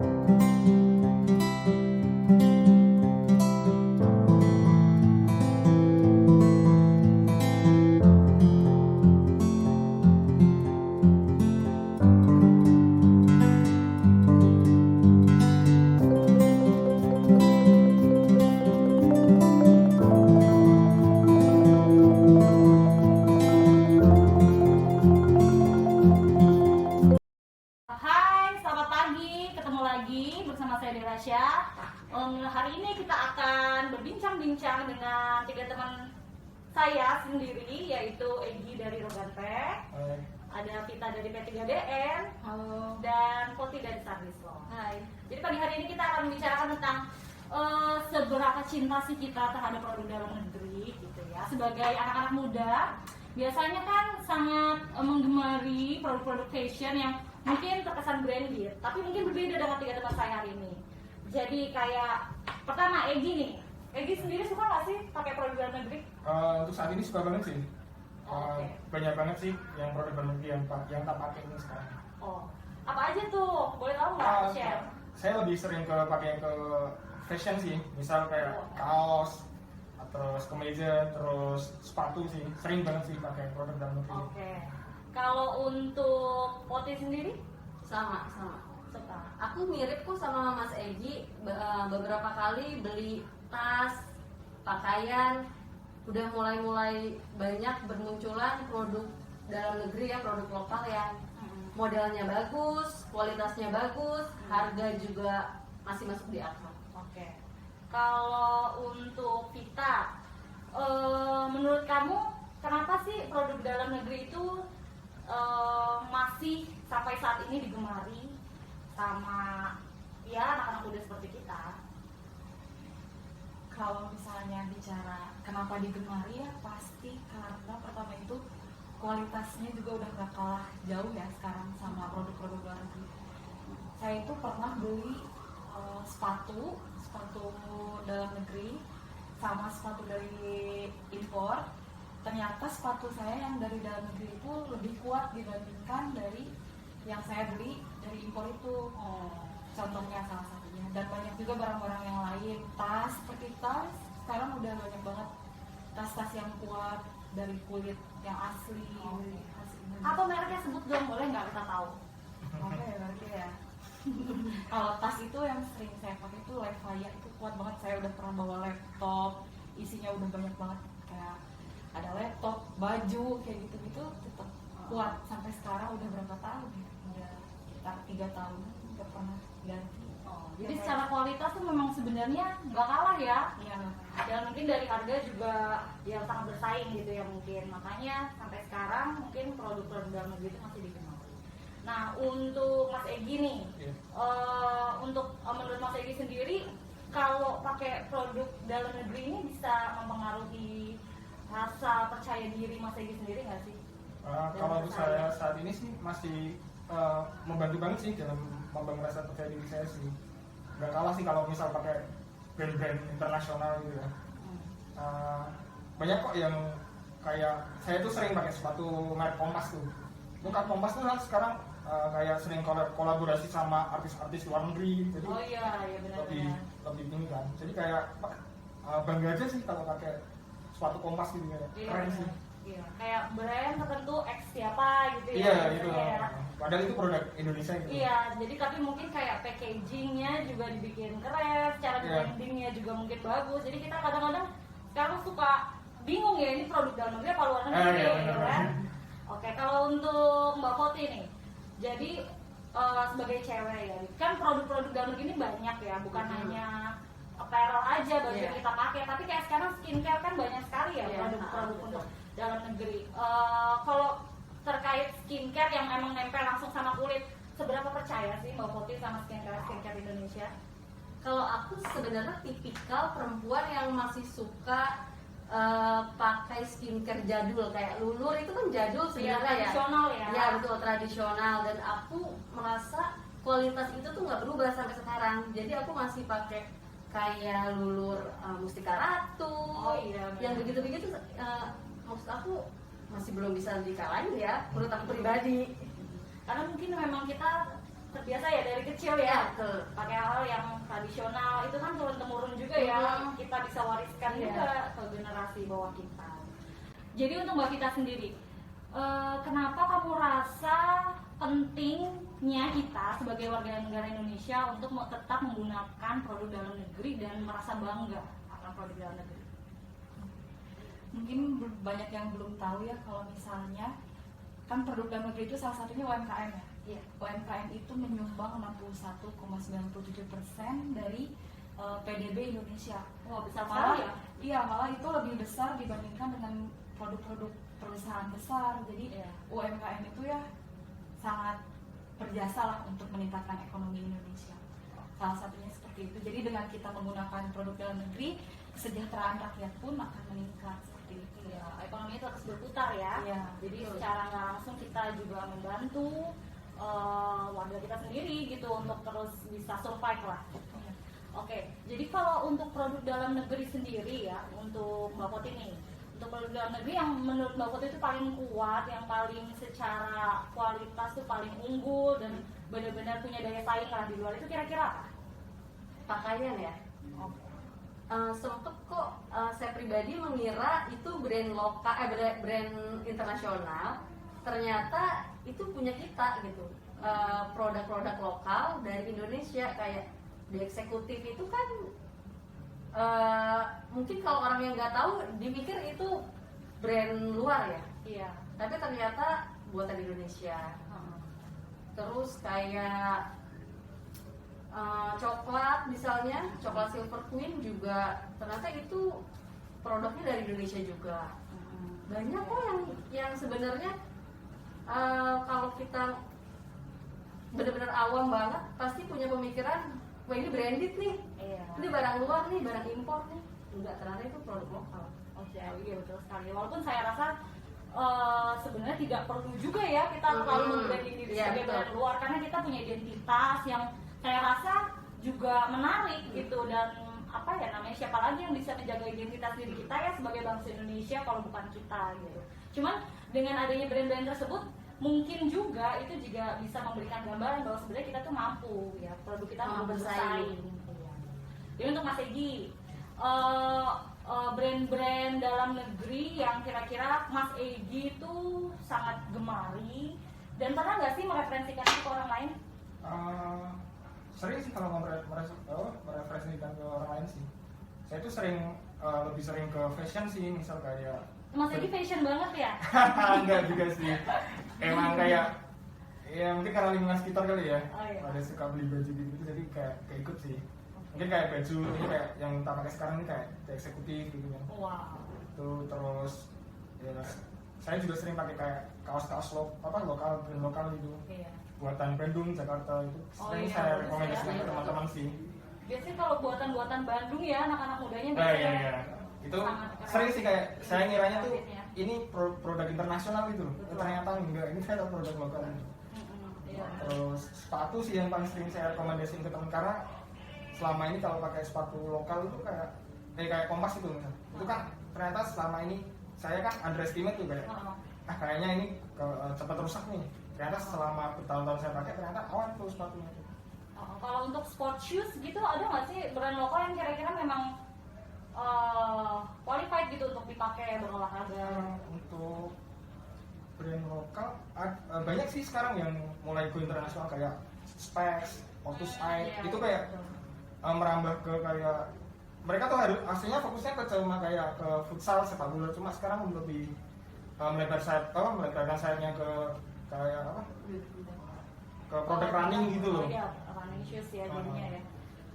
Hai, selamat pagi. Ketemu lagi bersama saya Dirasya. Hari ini kita akan berbincang-bincang dengan tiga teman saya sendiri, yaitu Egy dari Roganpe, ada Vita dari P3DN, dan Poti dari Sarwislo. Hai. Jadi pagi hari ini kita akan membicarakan tentang seberapa cinta sih kita terhadap produk dalam negeri, gitu ya. Sebagai anak-anak muda, biasanya kan sangat menggemari produk-produk fashion yang mungkin terkesan branded, tapi mungkin berbeda dengan tiga teman saya hari ini. Jadi kayak pertama Egy nih, Egy sendiri suka nggak sih pakai produk dalam negeri? Untuk saat ini suka banget sih. Oke. Banyak banget sih yang produk dalam negeri yang tak pakai ini sekarang. Oh, apa aja tuh? Boleh tahu nggak? Share. Saya lebih sering pakai ke fashion sih, misal kayak kaos, terus kemeja, terus sepatu sih. Sering banget sih pakai produk dalam negeri. Oke. Kalau untuk Poti sendiri? Sama. Suka. Aku mirip kok sama Mas Egy. Beberapa kali beli tas, pakaian, udah mulai banyak bermunculan produk dalam negeri ya, produk lokal yang modelnya bagus, kualitasnya bagus, harga juga masih masuk di akal. Oke. Kalau untuk Vita, menurut kamu kenapa sih produk dalam negeri itu masih sampai saat ini digemari sama ya anak-anak muda seperti kita? Kalau misalnya bicara kenapa digemari, ya pasti karena pertama itu kualitasnya juga udah gak kalah jauh ya sekarang sama produk-produk luar negeri. Saya itu pernah beli sepatu dalam negeri sama sepatu dari impor. Ternyata sepatu saya yang dari dalam negeri itu lebih kuat dibandingkan dari yang saya beli dari impor itu. Contohnya salah satunya. Dan banyak juga barang-barang yang lain. Tas, seperti tas, sekarang udah banyak banget tas-tas yang kuat dari kulit yang asli. Apa mereknya, sebut dong, boleh nggak kita tahu? Oke, berarti ya. Kalau tas itu yang sering saya pakai itu Levaya, itu kuat banget. Saya udah pernah bawa laptop, isinya udah banyak banget, kayak ada laptop, baju, kayak gitu-gitu, tetap kuat sampai sekarang. Udah berapa tahun ya? Udah sekitar 3 tahun, udah pernah ganti. Jadi secara kualitas tuh memang sebenarnya nggak kalah ya. Iya. Dan mungkin dari harga juga yang sangat bersaing gitu ya mungkin. Makanya sampai sekarang mungkin produk-produk dalam negeri itu masih dikenal. Nah untuk Mas Egy nih, untuk menurut Mas Egy sendiri, kalau pakai produk dalam negeri ini bisa mempengaruhi rasa percaya diri Mas Egy sendiri nggak sih? Kalau untuk saya saat ini sih masih membantu banget sih dalam membangun rasa percaya diri saya sih. Gak kalah sih kalau misal pakai brand-brand internasional gitu ya. Banyak kok yang kayak saya tuh sering pakai sepatu merek Kompas tuh. Bukan Kompas tuh kan sekarang kayak sering kolaborasi sama artis-artis luar negeri. Jadi iya benar. lebih ini kan. Jadi kayak bangga aja sih kalau pakai sepatu Kompas gitu ya. Keren sih. Iya, kayak brand tertentu X siapa gitu ya. Iya, itu. Ya. Padahal itu produk Indonesia gitu. Iya, jadi tapi mungkin kayak packagingnya juga dibikin keren, cara brandingnya juga mungkin bagus. Jadi kita kadang-kadang sekarang suka bingung ya, ini produk dalam negeri apa luar negeri gitu kan. Oke, kalau untuk Mbak Poti nih, jadi sebagai cewek ya, kan produk-produk dalam negeri ini banyak ya, bukan hanya apparel aja baju yang kita pakai, tapi kayak sekarang skincare kan banyak sekali ya produk-produk untuk dalam negeri. Kalau terkait skincare yang emang nempel langsung sama kulit, seberapa percaya sih Mbak Poti sama skincare Indonesia? Kalau aku sebenarnya tipikal perempuan yang masih suka pakai skincare jadul, kayak Lulur itu kan jadul sebenarnya tradisional ya. Ya betul, tradisional, dan aku merasa kualitas itu tuh nggak berubah sampai sekarang. Jadi aku masih pakai kayak Lulur Mustika Ratu, yang begitu-begitu. Maksud aku masih belum bisa dikalahin ya, menurut aku pribadi. Karena mungkin memang kita terbiasa ya dari kecil ya betul. pakai hal yang tradisional, itu kan turun temurun juga ya, kita bisa wariskan Iya. juga ke generasi bawah kita. Jadi untuk Mbak Vita sendiri, kenapa kamu rasa pentingnya kita sebagai warga negara Indonesia untuk tetap menggunakan produk dalam negeri dan merasa bangga akan produk dalam negeri? Mungkin banyak yang belum tahu ya kalau misalnya kan produk dalam negeri itu salah satunya UMKM ya. Iya. UMKM itu menyumbang 61,97% dari PDB Indonesia. Wah, besar Malah, sekali ya. iya, malah itu lebih besar dibandingkan dengan produk-produk perusahaan besar. Jadi Iya. UMKM itu ya sangat berjasa lah untuk meningkatkan ekonomi Indonesia. Salah satunya seperti itu. Jadi dengan kita menggunakan produk dalam negeri, kesejahteraan rakyat pun akan meningkat seperti itu. Iya, ekonomi terus berputar ya. Iya, Jadi betul. secara nggak langsung kita juga membantu warga kita sendiri gitu untuk terus bisa survive lah. Iya. Oke, jadi kalau untuk produk dalam negeri sendiri ya, untuk Mbak Poti nih, untuk produk dalam negeri yang menurut Mbak Poti itu paling kuat, yang paling secara kualitas tuh paling unggul dan benar-benar punya daya saing lah di luar, itu kira-kira apa? Pakaian ya. Sempet kok saya pribadi mengira itu brand lokal, brand internasional, ternyata itu punya kita gitu. Produk-produk lokal dari Indonesia, kayak di eksekutif itu kan mungkin kalau orang yang nggak tahu dimikir itu brand luar ya, Iya. tapi ternyata buatan Indonesia. Terus kayak coklat misalnya, coklat Silver Queen juga ternyata itu produknya dari Indonesia juga. Banyak kok yang sebenarnya kalau kita benar-benar awam banget pasti punya pemikiran, wah ini branded nih, Iya. ini barang luar nih, barang impor nih. Enggak, ternyata itu produk lokal. Oke, iya betul sekali. Walaupun saya rasa sebenarnya tidak perlu juga ya kita terlalu membranding diri Iya, sebagai betul. brand luar, karena kita punya identitas yang saya rasa juga menarik gitu. Dan apa ya namanya, siapa lagi yang bisa menjaga identitas diri kita ya sebagai bangsa Indonesia kalau bukan kita gitu. Cuman dengan adanya brand-brand tersebut mungkin juga itu juga bisa memberikan gambaran bahwa sebenarnya kita tuh mampu ya, produk kita mampu bersaing. Iya. Jadi untuk Mas Egi, brand-brand dalam negeri yang kira-kira Mas Egi itu sangat gemari dan pernah nggak sih mereferensikan itu ke orang lain? Sering sih kalau mereferensikan ke orang lain sih. Saya tuh lebih sering ke fashion sih, misal kayak Mas Egi fashion banget ya? enggak juga sih. Emang kayak ya mungkin karena lingkungan sekitar kali ya. Oh, iya. Ada suka beli baju gitu, jadi kayak ikut sih. Mungkin kayak baju ini kayak yang tak pakai sekarang ini kayak eksekutif gitu kan. Wow. Itu terus ya saya juga sering pakai kayak kaos-kaos lokal, brand lokal gitu. Iya. Buatan Bandung, Jakarta itu Oh, sering iya, saya bagus rekomendasikan ya. ke teman-teman sih. Biasanya kalau buatan-buatan Bandung ya anak-anak mudanya Iya biasanya iya. Itu sangat keren. sering sih kayak saya ngiranya tuh Outfitnya. ini produk internasional gitu loh. Betul. Ternyata enggak, ini saya produk lokal. Iya. Terus sepatu sih yang paling sering saya rekomendasiin ke teman, karena selama ini kalau pakai sepatu lokal itu kayak Kompas itu misal. Itu kan ternyata selama ini saya kan underestimate tuh kayak kayaknya ini cepat rusak nih. Ternyata selama bertahun-tahun saya pakai ternyata awan tuh sepatunya tuh. Kalau untuk sport shoes gitu ada nggak sih brand lokal yang kira-kira memang qualified gitu untuk dipakai berolahraga? Untuk brand lokal banyak sih sekarang yang mulai go internasional kayak Specs, Otus Eye. Iya, Itu kayak merambah ke kayak mereka tuh harus aslinya fokusnya ke cuma kayak ke futsal, sepak bola, cuma sekarang lebih melebarkan sayapnya ke kayak apa? Ke produk running gitu loh. Iya, running shoes ya jadinya ya.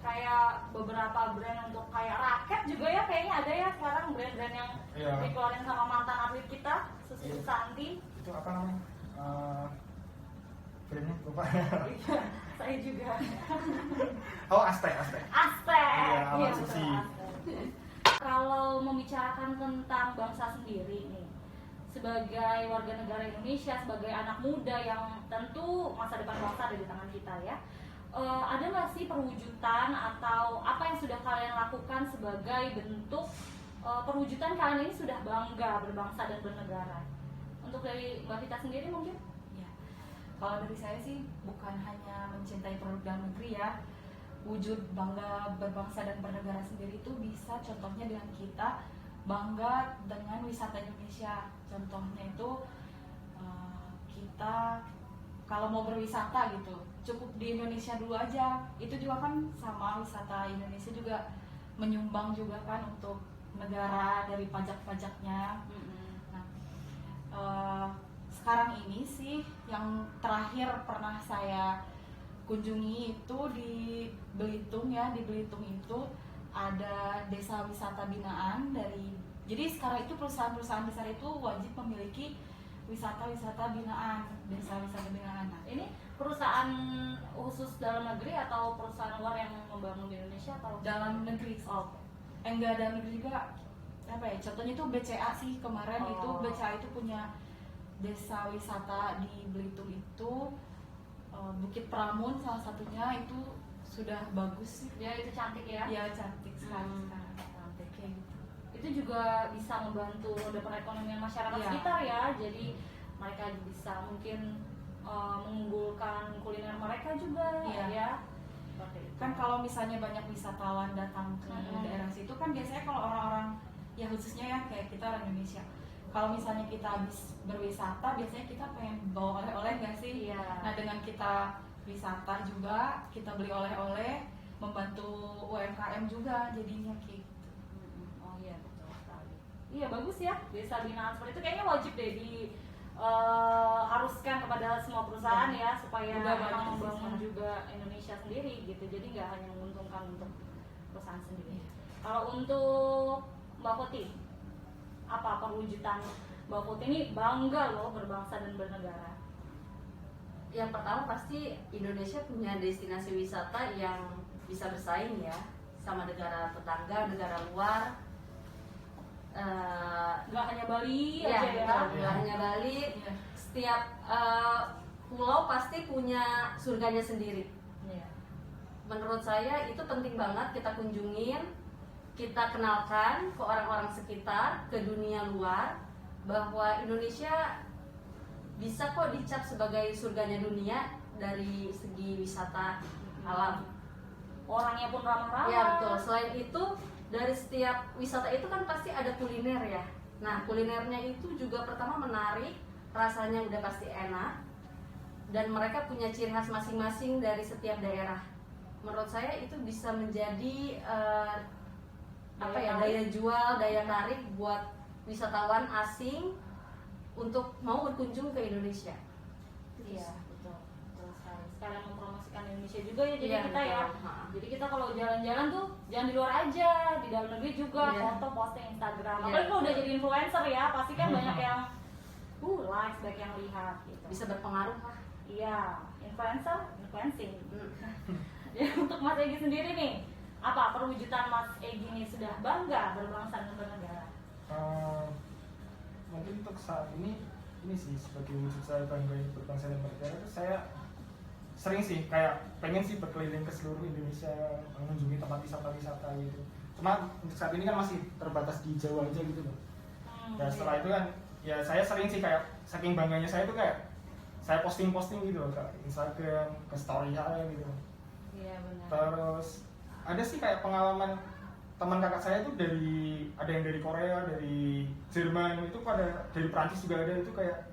Kayak beberapa brand untuk kayak raket juga ya, kayaknya ada ya sekarang brand-brand yang Iya. dikeluarin sama mantan atlet kita, Susi Iya. Susanti. Itu apa namanya? Brandnya lupa. Iya, saya juga. Oh, Aztec. Aztec. Iya, sama Iya, Susi. betul, Aztec. Kalau membicarakan tentang bangsa sendiri nih, sebagai warga negara Indonesia, sebagai anak muda yang tentu masa depan bangsa ada di tangan kita ya, ada nggak sih perwujudan atau apa yang sudah kalian lakukan sebagai bentuk perwujudan kalian ini sudah bangga berbangsa dan bernegara? Untuk dari Mbak Vita sendiri mungkin? Ya. Kalau dari saya sih bukan hanya mencintai produk dalam negeri ya, wujud bangga berbangsa dan bernegara sendiri itu bisa contohnya dengan kita bangga dengan wisata Indonesia. Contohnya itu kita kalau mau berwisata gitu cukup di Indonesia dulu aja, itu juga kan sama wisata Indonesia juga menyumbang juga kan untuk negara dari pajak-pajaknya. Nah, sekarang ini sih yang terakhir pernah saya kunjungi itu di Belitung ya. Di Belitung itu ada desa wisata binaan jadi sekarang itu perusahaan-perusahaan besar itu wajib memiliki wisata-wisata binaan, desa wisata binaan. Nah, Ini perusahaan khusus dalam negeri atau perusahaan luar yang membangun di Indonesia atau dalam negeri. Oh, Enggak dalam negeri juga, apa ya, contohnya itu BCA sih kemarin. Oh. Itu BCA itu punya desa wisata di Belitung itu, Bukit Pramun salah satunya, itu sudah bagus sih. ya itu cantik ya. Ya cantik sekali sekarang. Cantik. Kayak gitu. Itu juga bisa membantu roda perekonomian masyarakat Iya. sekitar ya. Jadi mereka bisa mungkin mengunggulkan kuliner mereka juga Iya. ya. Seperti itu. Kan kalau misalnya banyak wisatawan datang ke daerah situ kan biasanya kalau orang-orang ya khususnya ya kayak kita orang Indonesia, kalau misalnya kita habis berwisata biasanya kita pengen bawa oleh-oleh nggak sih? Iya. Nah dengan kita wisata juga kita beli oleh-oleh, membantu UMKM juga jadinya kayak gitu. Oh iya betul sekali. Iya bagus ya desa binaan seperti itu, kayaknya wajib deh di haruskan kepada semua perusahaan ya supaya Udah banyak memang sih membangun sekarang. juga Indonesia sendiri gitu. Jadi nggak hanya menguntungkan untuk perusahaan sendiri. Iya. Kalau untuk Mbak Putih, apa perwujudan Mbak Putih ini bangga loh berbangsa dan bernegara? Yang pertama pasti Indonesia punya destinasi wisata yang bisa bersaing ya sama negara tetangga, negara luar. Nggak hanya Bali Ya, aja ya. betul. Nggak hanya Bali. Iya. Setiap pulau pasti punya surganya sendiri. Iya. Menurut saya itu penting banget kita kunjungin, kita kenalkan ke orang-orang sekitar, ke dunia luar, bahwa Indonesia bisa kok dicap sebagai surganya dunia dari segi wisata alam. Orangnya pun ramah-ramah. Ya betul. Selain itu dari setiap wisata itu kan pasti ada kuliner ya. Nah kulinernya itu juga pertama menarik, rasanya udah pasti enak, dan mereka punya ciri khas masing-masing dari setiap daerah. Menurut saya itu bisa menjadi daya jual, daya tarik buat wisatawan asing untuk mau berkunjung ke Indonesia. Iya betul, betul sekali. Sekalian mempromosikan Indonesia juga ya, jadi Iya, kita ya. betul. Ha. Jadi kita kalau jalan-jalan tuh jangan di luar aja, di dalam negeri juga Iya. foto posting Instagram. Iya, Apalagi kalau udah betul. jadi influencer ya, pasti kan banyak yang likes, banyak yang lihat gitu. Bisa berpengaruh lah. Iya, influencer, influencing. Hmm. Jadi untuk Mas Egi sendiri nih, apa perwujudan Mas Egi nih sudah bangga berbangsa dan bernegara? Mungkin untuk saat ini sih sebagai wujud saya bangga berbangsa dan bernegara itu saya sering sih kayak pengen sih berkeliling ke seluruh Indonesia, mengunjungi tempat wisata-wisata gitu. Cuma untuk saat ini kan masih terbatas di Jawa aja gitu loh. Ya setelah itu kan ya saya sering sih kayak saking bangganya saya tuh kayak saya posting-posting gitu loh ke Instagram, ke story saya gitu. Iya benar. Terus ada sih kayak pengalaman teman kakak saya tuh ada yang dari Korea, dari Jerman, itu pada dari Prancis juga ada, itu kayak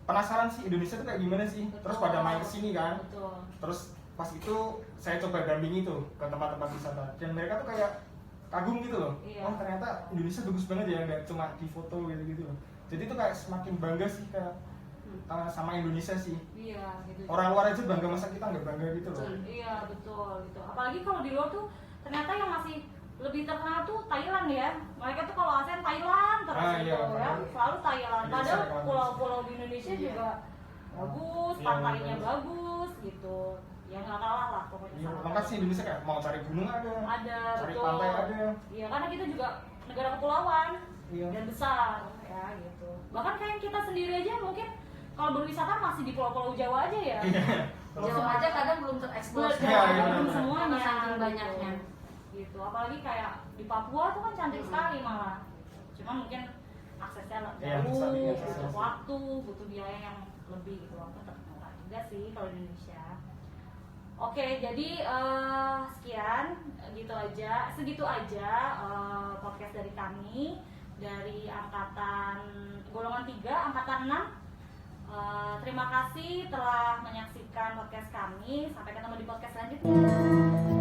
penasaran sih Indonesia tuh kayak gimana sih. Betul. Terus pada main kesini kan. Betul. Terus pas itu saya coba dampingi tuh ke tempat-tempat wisata dan mereka tuh kayak kagum gitu loh. Iya. Oh ternyata Indonesia bagus banget ya, nggak cuma di foto gitu loh. Jadi tuh kayak semakin bangga sih kayak sama Indonesia sih. Iya gitu. Orang luar aja bangga, masa kita nggak bangga gitu loh. Iya betul gitu. Apalagi kalau di luar tuh ternyata yang masih lebih terkenal tuh Thailand ya. Mereka tuh kalau ASEAN Thailand terus Ah, gitu iya, ya. padahal Selalu Thailand. Indonesia Padahal bagus. pulau-pulau di Indonesia Iya. juga bagus, Iya, pantainya bagus. bagus gitu. Ya nggak kalah lah pokoknya. Iya, sama lengkap sih Indonesia kayak mau cari gunung ada, Ada cari betul. pantai ada. Iya karena kita juga negara kepulauan Iya. dan besar ya gitu. Bahkan kayak kita sendiri aja mungkin kalau berwisata masih di pulau-pulau Jawa aja ya. Jawa aja kadang belum tereksplor. Belum, Iya, iya, belum iya. semuanya Saking banyaknya. gitu. Apalagi kayak di Papua tuh kan cantik sekali malah. Cuma mungkin aksesnya Iya, jauh, saking butuh aksesnya. waktu, butuh biaya yang lebih gitu untuk terkenal. juga sih kalau di Indonesia. Oke, jadi sekian, segitu aja podcast dari kami dari angkatan golongan 3, angkatan 6. Terima kasih telah menyaksikan podcast kami. Sampai ketemu di podcast selanjutnya.